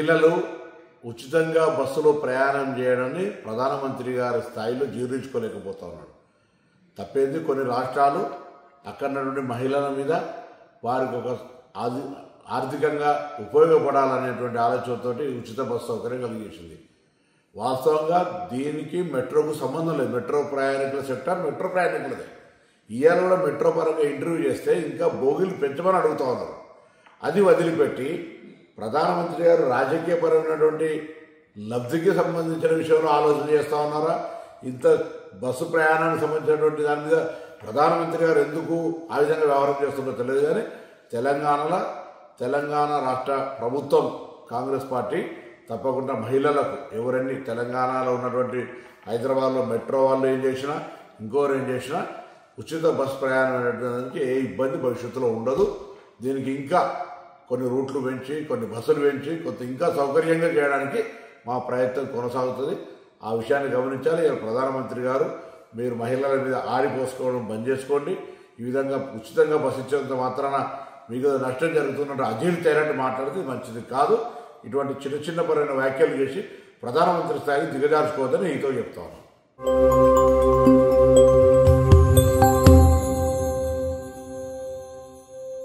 మహిళలు ఉచితంగా బస్సులో ప్రయాణం చేయడాన్ని ప్రధానమంత్రి గారి స్థాయిలో జీర్ణించుకోలేకపోతా ఉన్నాడు. తప్పేంది, కొన్ని రాష్ట్రాలు అక్కడ నుండి మహిళల మీద వారికి ఒక ఆర్థికంగా ఉపయోగపడాలనేటువంటి ఆలోచనతో ఉచిత బస్సు సౌకర్యం కలిగేసింది. వాస్తవంగా దీనికి మెట్రోకు సంబంధం లేదు. మెట్రో ప్రయాణికుల సెక్టర్ మెట్రో ప్రయాణికులదే. ఇవాళ కూడా మెట్రో పరంగా ఇంటర్వ్యూ చేస్తే ఇంకా బోగిలు పెంచమని అడుగుతా ఉన్నారు. అది వదిలిపెట్టి ప్రధానమంత్రి గారు రాజకీయపరమైనటువంటి లబ్ధికి సంబంధించిన విషయంలో ఆలోచన చేస్తూ ఉన్నారా? ఇంత బస్సు ప్రయాణానికి సంబంధించినటువంటి దాని మీద ప్రధానమంత్రి గారు ఎందుకు ఆ విధంగా వ్యవహారం చేస్తుందో తెలియదు. కానీ తెలంగాణ రాష్ట్ర ప్రభుత్వం కాంగ్రెస్ పార్టీ తప్పకుండా మహిళలకు ఎవరన్నీ తెలంగాణలో ఉన్నటువంటి హైదరాబాద్లో మెట్రో వాళ్ళు ఏం చేసినా ఇంకోరు ఏం చేసినా ఉచిత బస్సు ప్రయాణం అనేటువంటి ఏ ఇబ్బంది భవిష్యత్తులో ఉండదు. దీనికి ఇంకా కొన్ని రూట్లు పెంచి కొన్ని బస్సులు పెంచి కొంత ఇంకా సౌకర్యంగా చేయడానికి మా ప్రయత్నం కొనసాగుతుంది. ఆ విషయాన్ని గమనించాలి. ప్రధానమంత్రి గారు మీరు మహిళల మీద ఆడిపోసుకోవడం బంద్ చేసుకోండి. ఈ విధంగా ఉచితంగా బస్సు ఇచ్చేంత మాత్రాన మీకు నష్టం జరుగుతున్నట్టు అజీర్తి అయినట్టు మాట్లాడితే మంచిది కాదు. ఇటువంటి చిన్న పరమైన వ్యాఖ్యలు చేసి ప్రధానమంత్రి స్థాయికి దిగజార్చుకోవద్దని నీతో చెప్తాను.